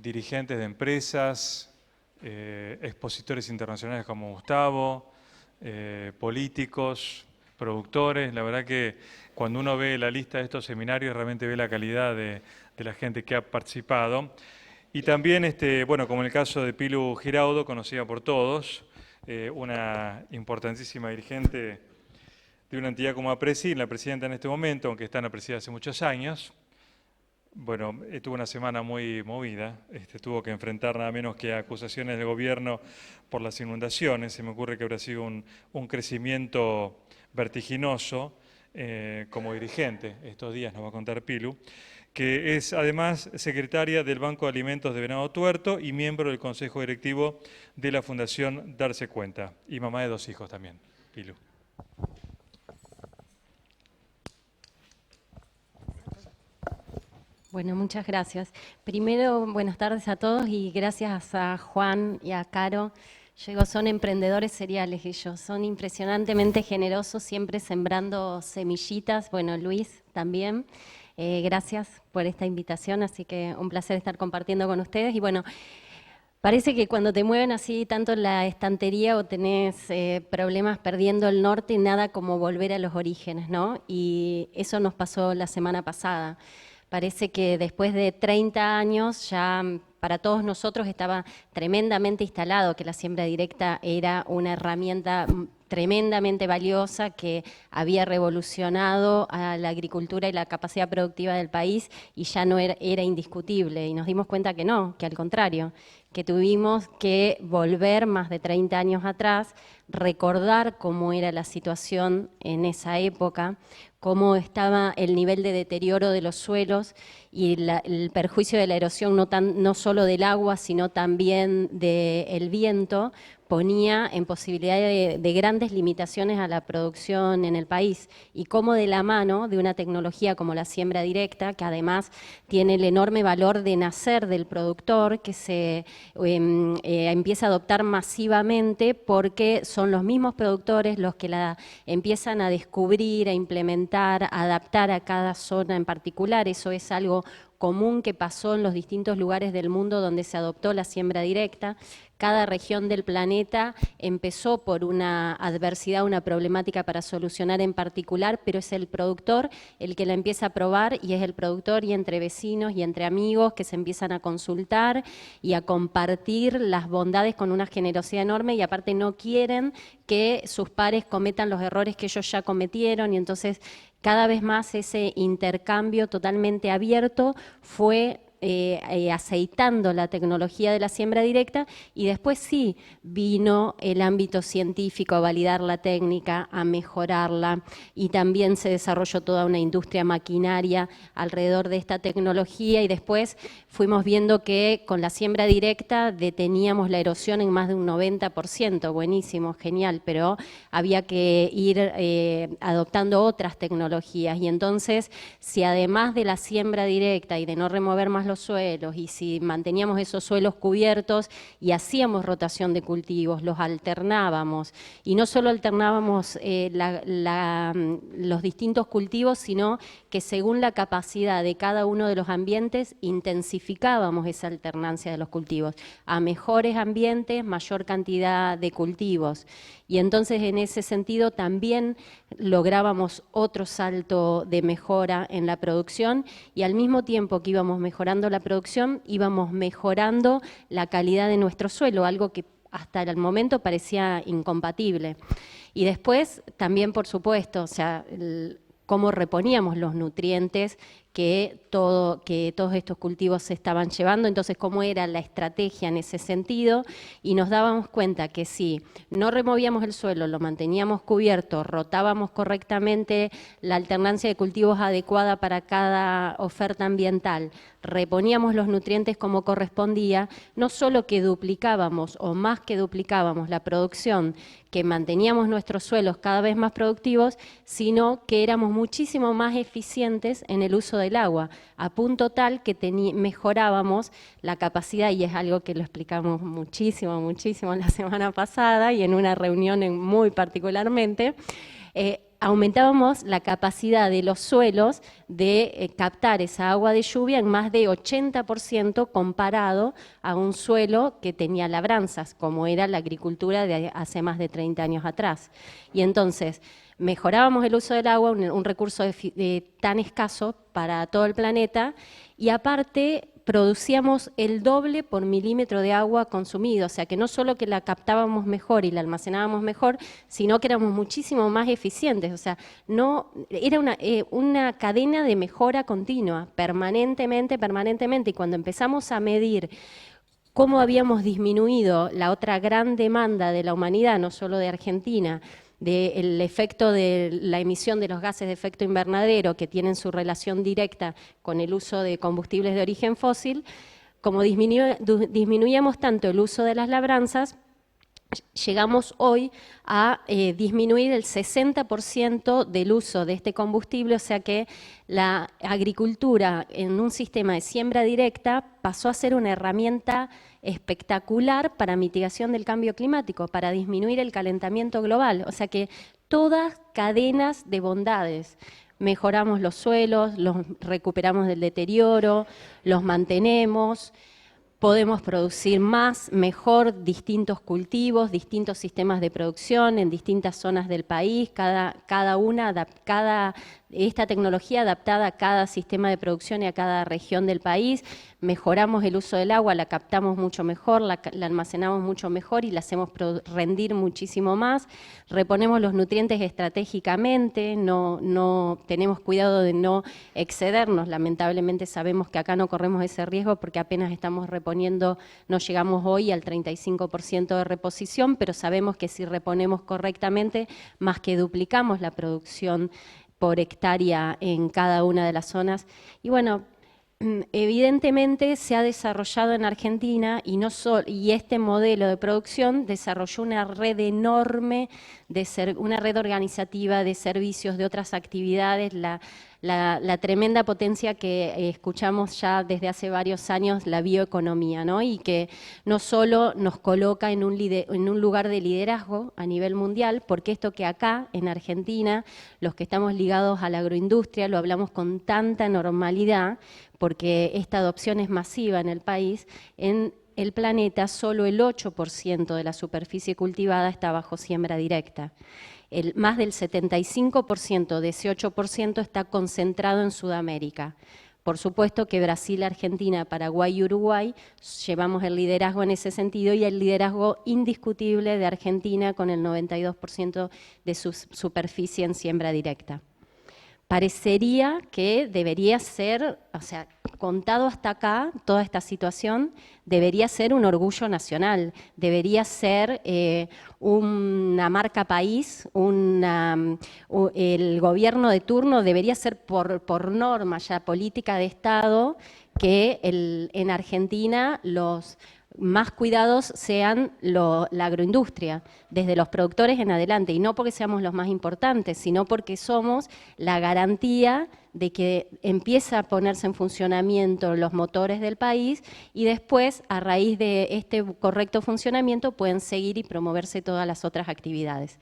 dirigentes de empresas, expositores internacionales como Gustavo, políticos, productores. La verdad que cuando uno ve la lista de estos seminarios realmente ve la calidad de la gente que ha participado. Y también, bueno, como en el caso de Pilu Giraudo, conocida por todos, una importantísima dirigente de una entidad como APRESI, la presidenta en este momento, aunque está en la presidencia hace muchos años. Bueno, tuvo una semana muy movida, tuvo que enfrentar nada menos que acusaciones del gobierno por las inundaciones. Se me ocurre que habrá sido un crecimiento vertiginoso como dirigente, estos días nos va a contar Pilu, que es además secretaria del Banco de Alimentos de Venado Tuerto y miembro del Consejo Directivo de la Fundación Darse Cuenta, y mamá de 2 hijos también, Pilu. Bueno, muchas gracias. Primero, buenas tardes a todos y gracias a Juan y a Caro. Son emprendedores seriales ellos, son impresionantemente generosos, siempre sembrando semillitas. Bueno, Luis también. Gracias por esta invitación, así que un placer estar compartiendo con ustedes. Y bueno, parece que cuando te mueven así tanto en la estantería o tenés problemas perdiendo el norte, nada como volver a los orígenes, ¿no? Y eso nos pasó la semana pasada. Parece que después de 30 años ya para todos nosotros estaba tremendamente instalado que la siembra directa era una herramienta tremendamente valiosa que había revolucionado a la agricultura y la capacidad productiva del país y ya no era indiscutible. Y nos dimos cuenta que no, que al contrario, que tuvimos que volver más de 30 años atrás, recordar cómo era la situación en esa época, cómo estaba el nivel de deterioro de los suelos y el perjuicio de la erosión no solo del agua, sino también del viento, ponía en posibilidad de grandes limitaciones a la producción en el país y cómo de la mano de una tecnología como la siembra directa, que además tiene el enorme valor de nacer del productor, que se empieza a adoptar masivamente porque son los mismos productores los que la empiezan a descubrir, a implementar, a adaptar a cada zona en particular. Eso es algo común que pasó en los distintos lugares del mundo donde se adoptó la siembra directa. Cada región del planeta empezó por una adversidad, una problemática para solucionar en particular, pero es el productor el que la empieza a probar y es el productor y entre vecinos y entre amigos que se empiezan a consultar y a compartir las bondades con una generosidad enorme y aparte no quieren que sus pares cometan los errores que ellos ya cometieron y entonces cada vez más ese intercambio totalmente abierto fue aceitando la tecnología de la siembra directa y después sí vino el ámbito científico a validar la técnica, a mejorarla y también se desarrolló toda una industria maquinaria alrededor de esta tecnología y después fuimos viendo que con la siembra directa deteníamos la erosión en más de un 90%, buenísimo, genial, pero había que ir adoptando otras tecnologías y entonces si además de la siembra directa y de no remover más los suelos y si manteníamos esos suelos cubiertos y hacíamos rotación de cultivos, los alternábamos y no solo alternábamos los distintos cultivos, sino que según la capacidad de cada uno de los ambientes intensificábamos esa alternancia de los cultivos a mejores ambientes, mayor cantidad de cultivos y entonces en ese sentido también lográbamos otro salto de mejora en la producción y al mismo tiempo que íbamos mejorando la producción, íbamos mejorando la calidad de nuestro suelo, algo que hasta el momento parecía incompatible. Y después también, por supuesto, o sea, cómo reponíamos los nutrientes que todos estos cultivos se estaban llevando, entonces cómo era la estrategia en ese sentido, y nos dábamos cuenta que si no removíamos el suelo, lo manteníamos cubierto, rotábamos correctamente la alternancia de cultivos adecuada para cada oferta ambiental, reponíamos los nutrientes como correspondía, no solo que duplicábamos o más que duplicábamos la producción, que manteníamos nuestros suelos cada vez más productivos, sino que éramos muchísimo más eficientes en el uso del agua, a punto tal que mejorábamos la capacidad, y es algo que lo explicamos muchísimo la semana pasada y en una reunión muy particularmente, aumentábamos la capacidad de los suelos de captar esa agua de lluvia en más de 80% comparado a un suelo que tenía labranzas, como era la agricultura de hace más de 30 años atrás. Y entonces mejorábamos el uso del agua, un recurso tan escaso para todo el planeta, y aparte producíamos el doble por milímetro de agua consumido, o sea que no solo que la captábamos mejor y la almacenábamos mejor, sino que éramos muchísimo más eficientes, o sea, no, era una cadena de mejora continua, permanentemente, y cuando empezamos a medir cómo habíamos disminuido la otra gran demanda de la humanidad, no solo de Argentina, del efecto de la emisión de los gases de efecto invernadero que tienen su relación directa con el uso de combustibles de origen fósil, como disminuíamos tanto el uso de las labranzas, llegamos hoy a disminuir el 60% del uso de este combustible, o sea que la agricultura en un sistema de siembra directa pasó a ser una herramienta espectacular para mitigación del cambio climático, para disminuir el calentamiento global, o sea que todas cadenas de bondades. Mejoramos los suelos, los recuperamos del deterioro, los mantenemos. Podemos producir más, mejor, distintos cultivos, distintos sistemas de producción en distintas zonas del país, esta tecnología adaptada a cada sistema de producción y a cada región del país. Mejoramos el uso del agua, la captamos mucho mejor, la almacenamos mucho mejor y la hacemos rendir muchísimo más. Reponemos los nutrientes estratégicamente, no tenemos cuidado de no excedernos. Lamentablemente sabemos que acá no corremos ese riesgo porque apenas estamos reponiendo, no llegamos hoy al 35% de reposición, pero sabemos que si reponemos correctamente, más que duplicamos la producción por hectárea en cada una de las zonas. Y bueno, evidentemente se ha desarrollado en Argentina y este modelo de producción desarrolló una red enorme, una red organizativa de servicios, de otras actividades, la tremenda potencia que escuchamos ya desde hace varios años, la bioeconomía, ¿no? Y que no solo nos coloca en un lugar de liderazgo a nivel mundial, porque esto que acá en Argentina, los que estamos ligados a la agroindustria, lo hablamos con tanta normalidad, porque esta adopción es masiva en el país, en el planeta solo el 8% de la superficie cultivada está bajo siembra directa. Más del 75% de ese 8% está concentrado en Sudamérica. Por supuesto que Brasil, Argentina, Paraguay y Uruguay llevamos el liderazgo en ese sentido y el liderazgo indiscutible de Argentina con el 92% de su superficie en siembra directa. Parecería que debería ser, o sea, contado hasta acá, toda esta situación, debería ser un orgullo nacional, debería ser una marca país, el gobierno de turno debería ser por norma ya política de Estado que en Argentina los más cuidados sean la agroindustria, desde los productores en adelante, y no porque seamos los más importantes, sino porque somos la garantía de que empieza a ponerse en funcionamiento los motores del país y después, a raíz de este correcto funcionamiento, pueden seguir y promoverse todas las otras actividades.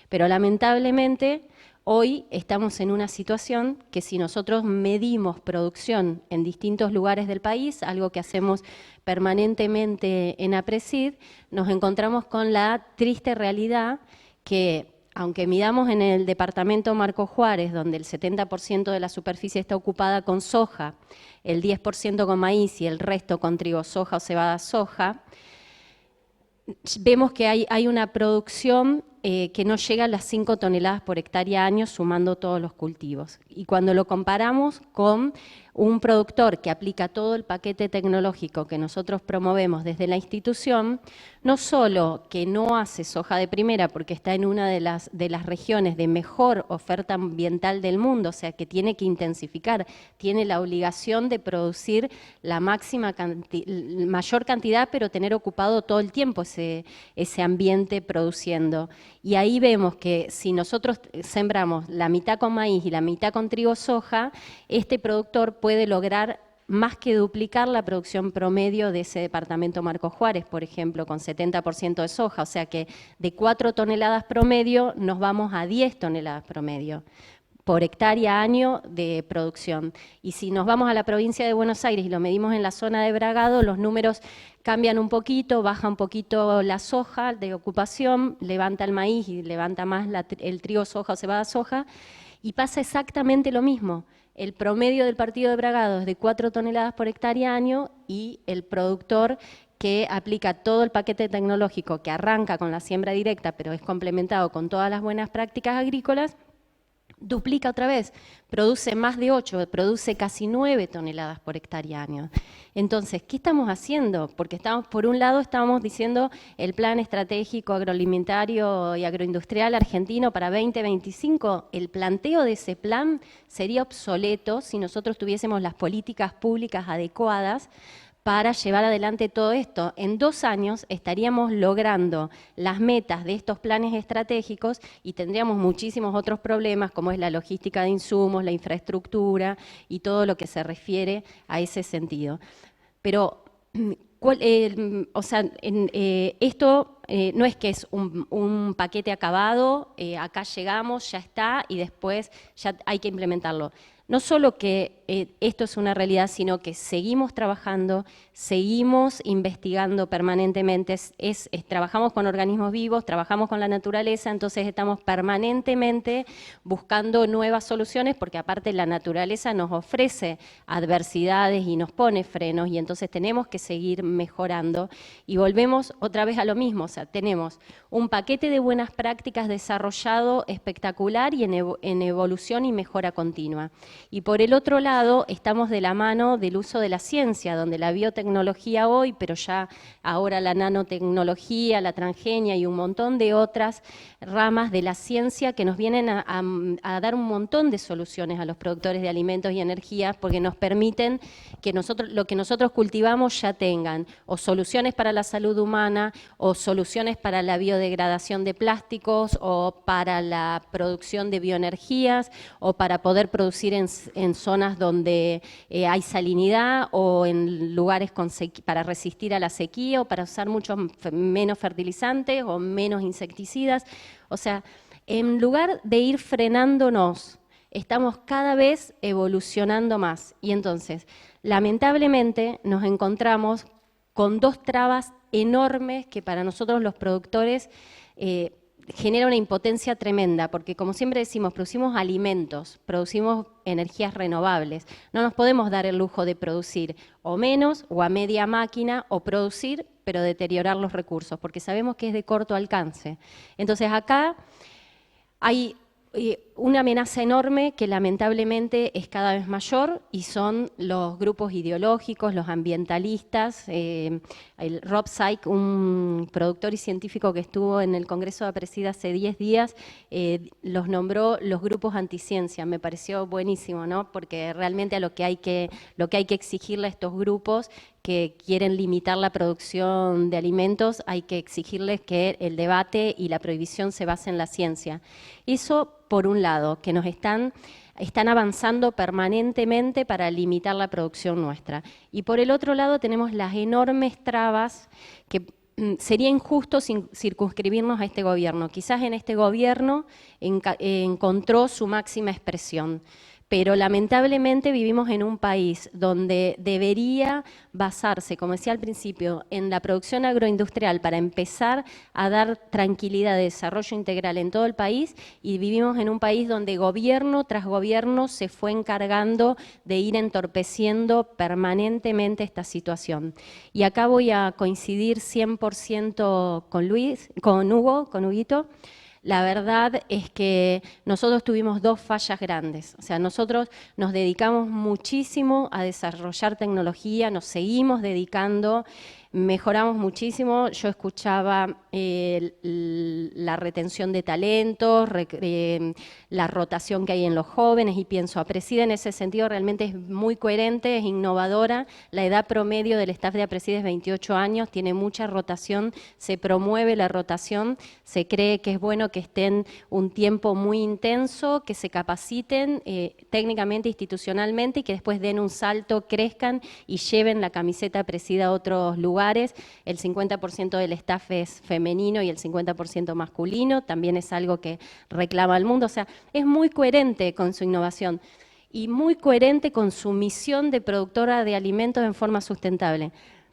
Pero lamentablemente, hoy estamos en una situación que si nosotros medimos producción en distintos lugares del país, algo que hacemos permanentemente en APRESID, nos encontramos con la triste realidad que, aunque midamos en el departamento Marcos Juárez, donde el 70% de la superficie está ocupada con soja, el 10% con maíz y el resto con trigo, soja o cebada soja, vemos que hay una producción que no llega a las 5 toneladas por hectárea año sumando todos los cultivos. Y cuando lo comparamos con un productor que aplica todo el paquete tecnológico que nosotros promovemos desde la institución, no solo que no hace soja de primera porque está en una de las regiones de mejor oferta ambiental del mundo, o sea que tiene que intensificar, tiene la obligación de producir la mayor cantidad, pero tener ocupado todo el tiempo ese ambiente produciendo. Y ahí vemos que si nosotros sembramos la mitad con maíz y la mitad con trigo soja, este productor puede lograr más que duplicar la producción promedio de ese departamento Marcos Juárez, por ejemplo, con 70% de soja, o sea que de 4 toneladas promedio nos vamos a 10 toneladas promedio por hectárea año de producción. Y si nos vamos a la provincia de Buenos Aires y lo medimos en la zona de Bragado, los números cambian un poquito, baja un poquito la soja de ocupación, levanta el maíz y levanta más el trigo soja o cebada soja, y pasa exactamente lo mismo. El promedio del partido de Bragado es de 4 toneladas por hectárea año y el productor que aplica todo el paquete tecnológico que arranca con la siembra directa, pero es complementado con todas las buenas prácticas agrícolas, duplica otra vez, produce más de 8, produce casi 9 toneladas por hectárea año. Entonces, ¿qué estamos haciendo? Porque por un lado estábamos diciendo el Plan Estratégico Agroalimentario y Agroindustrial Argentino para 2025. El planteo de ese plan sería obsoleto si nosotros tuviésemos las políticas públicas adecuadas para llevar adelante todo esto. En 2 años estaríamos logrando las metas de estos planes estratégicos y tendríamos muchísimos otros problemas, como es la logística de insumos, la infraestructura y todo lo que se refiere a ese sentido. Pero, esto no es que es un paquete acabado, acá llegamos, ya está, y después ya hay que implementarlo. No solo que esto es una realidad, sino que seguimos trabajando, seguimos investigando permanentemente, trabajamos con organismos vivos, trabajamos con la naturaleza, entonces estamos permanentemente buscando nuevas soluciones, porque aparte la naturaleza nos ofrece adversidades y nos pone frenos, y entonces tenemos que seguir mejorando, y volvemos otra vez a lo mismo, o sea, tenemos un paquete de buenas prácticas desarrollado espectacular y en evolución y mejora continua. Y por el otro lado, estamos de la mano del uso de la ciencia, donde la biotecnología hoy, pero ya ahora la nanotecnología, la transgenia y un montón de otras ramas de la ciencia que nos vienen a dar un montón de soluciones a los productores de alimentos y energías, porque nos permiten que lo que nosotros cultivamos ya tengan o soluciones para la salud humana, o soluciones para la biodegradación de plásticos, o para la producción de bioenergías, o para poder producir en zonas donde hay salinidad, o en lugares para resistir a la sequía, o para usar mucho menos fertilizantes o menos insecticidas. O sea, en lugar de ir frenándonos, estamos cada vez evolucionando más. Y entonces, lamentablemente, nos encontramos con 2 trabas enormes que para nosotros los productores genera una impotencia tremenda, porque como siempre decimos, producimos alimentos, producimos energías renovables. No nos podemos dar el lujo de producir o menos o a media máquina, o producir pero deteriorar los recursos, porque sabemos que es de corto alcance. Entonces acá hay una amenaza enorme que lamentablemente es cada vez mayor, y son los grupos ideológicos, los ambientalistas. El Rob Syke, un productor y científico que estuvo en el Congreso de Apresida hace 10 días, los nombró los grupos anticiencia. Me pareció buenísimo, ¿no? Porque realmente lo que hay que exigirle a estos grupos que quieren limitar la producción de alimentos, hay que exigirles que el debate y la prohibición se base en la ciencia. Eso por un lado, que nos están avanzando permanentemente para limitar la producción nuestra. Y por el otro lado tenemos las enormes trabas que sería injusto circunscribirnos a este gobierno. Quizás en este gobierno encontró su máxima expresión, pero lamentablemente vivimos en un país donde debería basarse, como decía al principio, en la producción agroindustrial para empezar a dar tranquilidad de desarrollo integral en todo el país, y vivimos en un país donde gobierno tras gobierno se fue encargando de ir entorpeciendo permanentemente esta situación. Y acá voy a coincidir 100% con Huguito. La verdad es que nosotros tuvimos 2 fallas grandes. O sea, nosotros nos dedicamos muchísimo a desarrollar tecnología, nos seguimos dedicando. Mejoramos muchísimo, yo escuchaba la retención de talentos, la rotación que hay en los jóvenes y pienso, APRESIDE en ese sentido realmente es muy coherente, es innovadora, la edad promedio del staff de APRESIDE es 28 años, tiene mucha rotación, se promueve la rotación, se cree que es bueno que estén un tiempo muy intenso, que se capaciten técnicamente, institucionalmente y que después den un salto, crezcan y lleven la camiseta APRESIDE a otros lugares. El 50% del staff es femenino y el 50% masculino, también es algo que reclama el mundo, o sea, es muy coherente con su innovación y muy coherente con su misión de productora de alimentos en forma sustentable.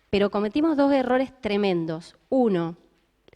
Pero cometimos dos errores tremendos. Uno,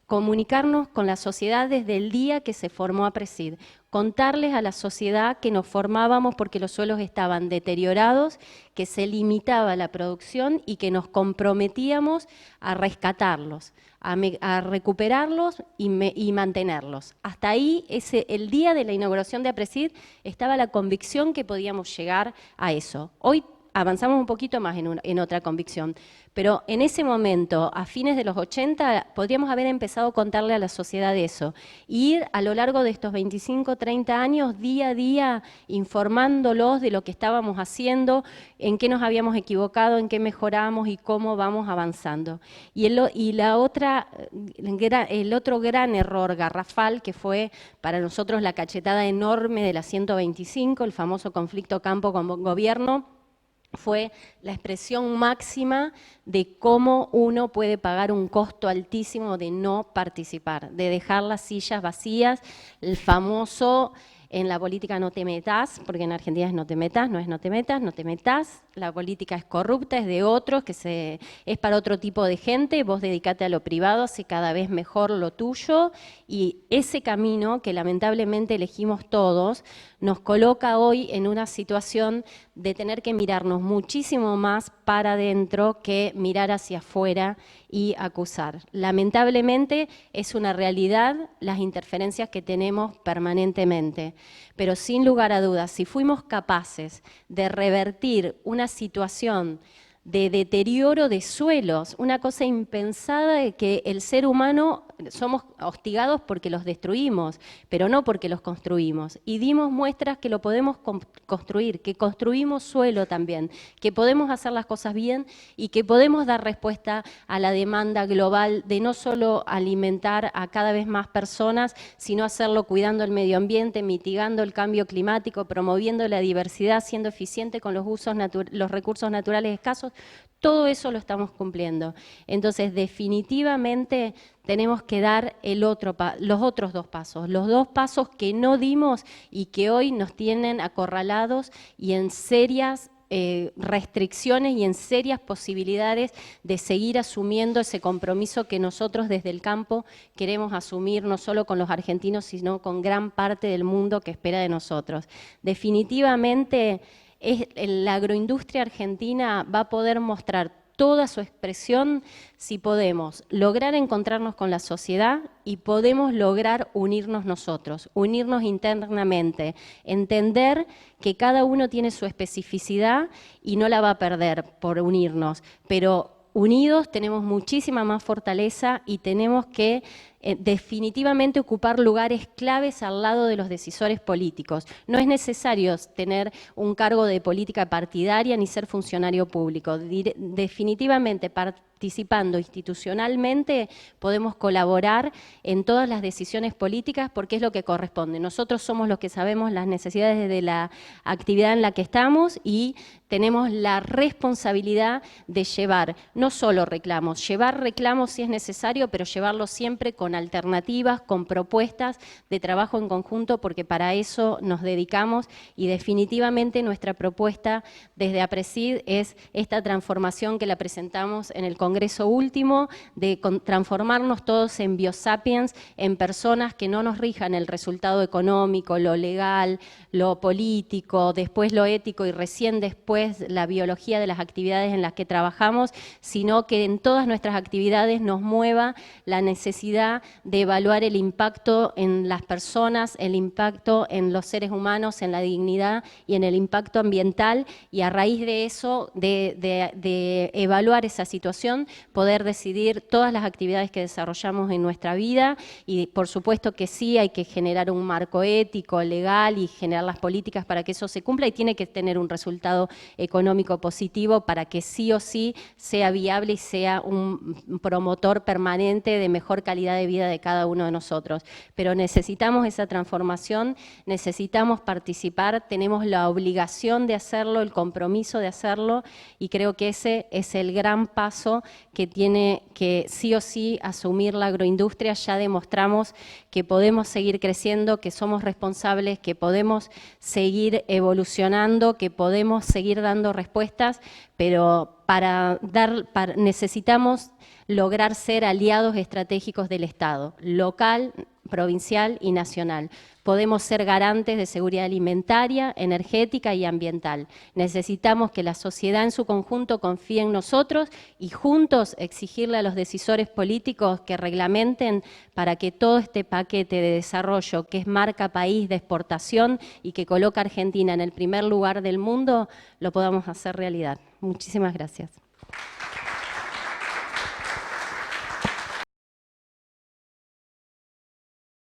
comunicarnos con la sociedad desde el día que se formó APRESIDE, contarles a la sociedad que nos formábamos porque los suelos estaban deteriorados, que se limitaba la producción y que nos comprometíamos a rescatarlos, a recuperarlos y mantenerlos. Hasta ahí, el día de la inauguración de APRESIDE, estaba la convicción que podíamos llegar a eso. Hoy avanzamos un poquito más en otra convicción, pero en ese momento, a fines de los 80, podríamos haber empezado a contarle a la sociedad eso, ir a lo largo de estos 25, 30 años, día a día, informándolos de lo que estábamos haciendo, en qué nos habíamos equivocado, en qué mejoramos y cómo vamos avanzando. El otro gran error garrafal, que fue para nosotros la cachetada enorme de la 125, el famoso conflicto campo con gobierno, fue la expresión máxima de cómo uno puede pagar un costo altísimo de no participar, de dejar las sillas vacías, el famoso en la política no te metas, porque en Argentina es no te metas, no es no te metas, no te metas, la política es corrupta, es de otros, es para otro tipo de gente, vos dedicate a lo privado, hace cada vez mejor lo tuyo, y ese camino que lamentablemente elegimos todos, nos coloca hoy en una situación de tener que mirarnos muchísimo más para adentro que mirar hacia afuera y acusar. Lamentablemente es una realidad las interferencias que tenemos permanentemente, pero sin lugar a dudas, si fuimos capaces de revertir una situación de deterioro de suelos, una cosa impensada de que el ser humano somos hostigados porque los destruimos, pero no porque los construimos. Y dimos muestras que lo podemos construir, que construimos suelo también, que podemos hacer las cosas bien y que podemos dar respuesta a la demanda global de no solo alimentar a cada vez más personas, sino hacerlo cuidando el medio ambiente, mitigando el cambio climático, promoviendo la diversidad, siendo eficiente con los recursos naturales escasos. Todo eso lo estamos cumpliendo. Entonces, definitivamente tenemos que dar los otros dos pasos, los dos pasos que no dimos y que hoy nos tienen acorralados y en serias restricciones y en serias posibilidades de seguir asumiendo ese compromiso que nosotros desde el campo queremos asumir, no solo con los argentinos, sino con gran parte del mundo que espera de nosotros. Definitivamente, la agroindustria argentina va a poder mostrar toda su expresión si podemos lograr encontrarnos con la sociedad y podemos lograr unirnos nosotros, unirnos internamente, entender que cada uno tiene su especificidad y no la va a perder por unirnos, pero unidos tenemos muchísima más fortaleza y tenemos que definitivamente ocupar lugares claves al lado de los decisores políticos. No es necesario tener un cargo de política partidaria ni ser funcionario público. Definitivamente participando institucionalmente podemos colaborar en todas las decisiones políticas porque es lo que corresponde. Nosotros somos los que sabemos las necesidades de la actividad en la que estamos y tenemos la responsabilidad de llevar, no solo reclamos, llevar reclamos si es necesario, pero llevarlos siempre con alternativas, con propuestas de trabajo en conjunto, porque para eso nos dedicamos y definitivamente nuestra propuesta desde APRESIDE es esta transformación que la presentamos en el Congreso último, de transformarnos todos en biosapiens, en personas que no nos rijan el resultado económico, lo legal, lo político, después lo ético y recién después la biología de las actividades en las que trabajamos, sino que en todas nuestras actividades nos mueva la necesidad necesidad de evaluar el impacto en las personas, el impacto en los seres humanos, en la dignidad y en el impacto ambiental, y a raíz de eso, de evaluar esa situación, poder decidir todas las actividades que desarrollamos en nuestra vida. Y por supuesto que sí, hay que generar un marco ético, legal, y generar las políticas para que eso se cumpla, y tiene que tener un resultado económico positivo para que sí o sí sea viable y sea un promotor permanente de mejor calidad de vida de cada uno de nosotros. Pero necesitamos esa transformación, necesitamos participar, tenemos la obligación de hacerlo, el compromiso de hacerlo, y creo que ese es el gran paso que tiene que sí o sí asumir la agroindustria. Ya demostramos que podemos seguir creciendo, que somos responsables, que podemos seguir evolucionando, que podemos seguir dando respuestas, pero necesitamos lograr ser aliados estratégicos del Estado, local, provincial y nacional. Podemos ser garantes de seguridad alimentaria, energética y ambiental. Necesitamos que la sociedad en su conjunto confíe en nosotros y juntos exigirle a los decisores políticos que reglamenten para que todo este paquete de desarrollo, que es marca país de exportación y que coloca a Argentina en el primer lugar del mundo, lo podamos hacer realidad. Muchísimas gracias.